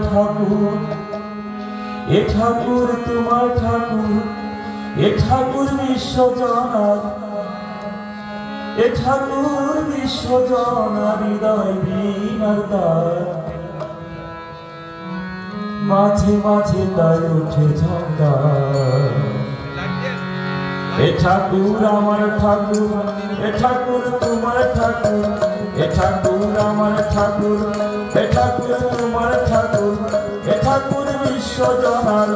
ঠাকুর এ ঠাকুর তোমার ঠাকুর এ ঠাকুর বিশ্বজনার এ ঠাকুর বিশ্বজনার হৃদয় বীণার দ্বার মাঝে মাঝে তাই ওঠে ঝঙ্কার এ ঠাকুর আমার ঠাকুর এ ঠাকুর তোমার ঠাকুর এ ঠাকুর আমার ঠাকুর এ ঠাকুর তোমার ঠাকুর এ ঠাকুর বিশ্বজনার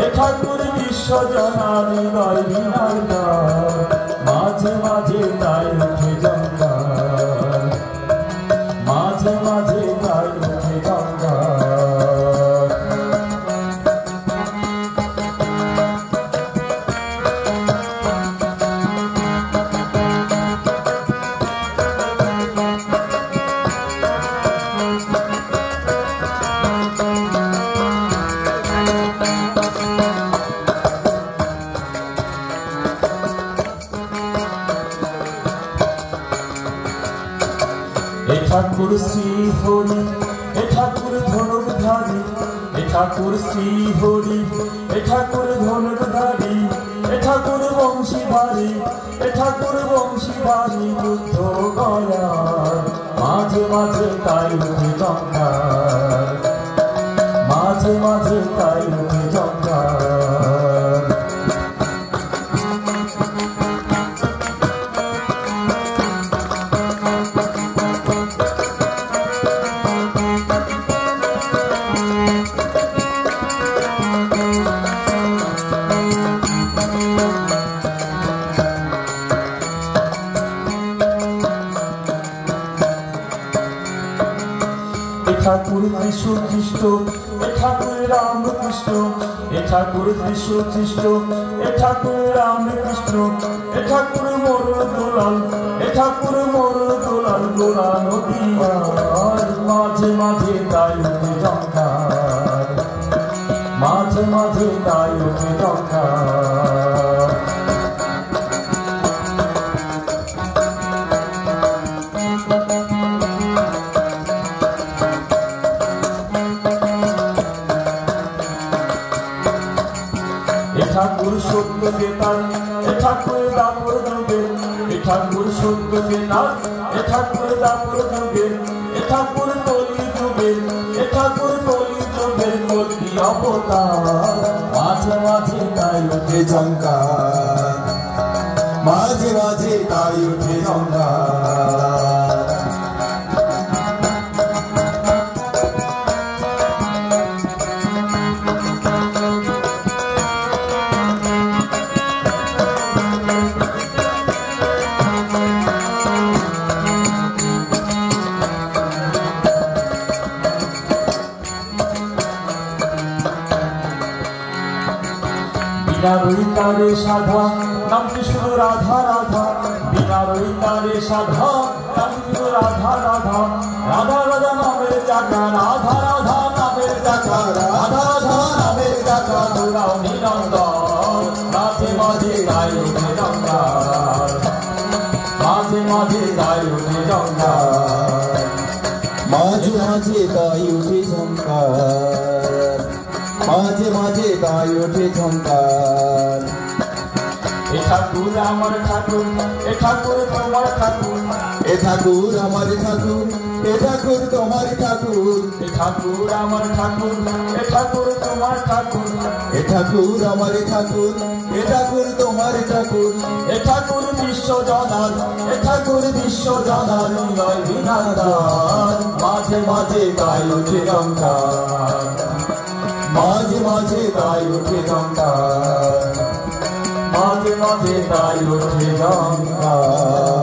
এ ঠাকুর বিশ্বজনার হৃদয় বীণার দ্বার মাঝে মাঝে তাই ওঠে ঝঙ্কার মাঝে মাঝে তাই ওঠে ঝঙ্কার এ ঠাকুর শ্রী হরি এ ঠাকুর ধনুর্ধারী এ ঠাকুর শ্রী হরি এ ঠাকুর ধনুর্ধারী এ ঠাকুর বংশীধারী এ ঠাকুর বংশীধারী বুদ্ধ গয়ার মাঝে মাঝে তাই উঠে ঝঙ্কার মাঝে মাঝে তাই উঠে ঝঙ্কার ঠাকুর যীশু খ্রিস্ট এ ঠাকুর রামকৃষ্ণ এ ঠাকুর যীশু খ্রিস্ট এ ঠাকুর রামকৃষ্ণ এ ঠাকুর মোর দোলাল এ ঠাকুর মোর দোলাল গোলা নদীয়ার মাঝে মাঝে তাই উঠে ঝঙ্কার মাঝে মাঝে তাই উঠে ঝঙ্কার ঠাকুর সত্য বেতার এ ঠাকুর দাপর যুগে এ ঠাকুর সত্য বেতার এ ঠাকুর দাপর যুগে এ ঠাকুর কলি যুগে এ ঠাকুর কলি যুগে কলি অবতার মাঝে মাঝে তাই উঠে ঝঙ্কার মাঝে মাঝে তাই উঠে ঝঙ্কার বিনা রইতারে সাধা নাম কৃষ্ণ রাধা রাধা বিনা রইতারে সাধা নাম কৃষ্ণ রাধা রাধা রাধা রাধা নামের চাকা রাধা রাধা নামের চাকা রাধা রাধা নামের চাকা দৌড়াও নিরন্তর মাঝে মাঝে তাই উঠে ঝঙ্কার মাঝে মাঝে তাই উঠে ঝঙ্কার মাঝে মাঝে তাই উঠে ঝঙ্কার মাঝে মাঝে তাই ওঠে ঝঙ্কার এ ঠাকুর আমার ঠাকুর এ ঠাকুর তোমার ঠাকুর এ ঠাকুর আমার ঠাকুর এ ঠাকুর তোমার ঠাকুর এ ঠাকুর আমার ঠাকুর এ ঠাকুর তোমার ঠাকুর এ ঠাকুর আমার ঠাকুর এ ঠাকুর তোমার ঠাকুর এ ঠাকুর বিশ্বজনার এ ঠাকুর বিশ্বজনার হৃদয় বীণার দ্বার মাঝে মাঝে তাই ওঠে ঝঙ্কার মাঝে মাঝে তাই উঠে ঝঙ্কার মাঝে মাঝে তাই উঠে ঝঙ্কার।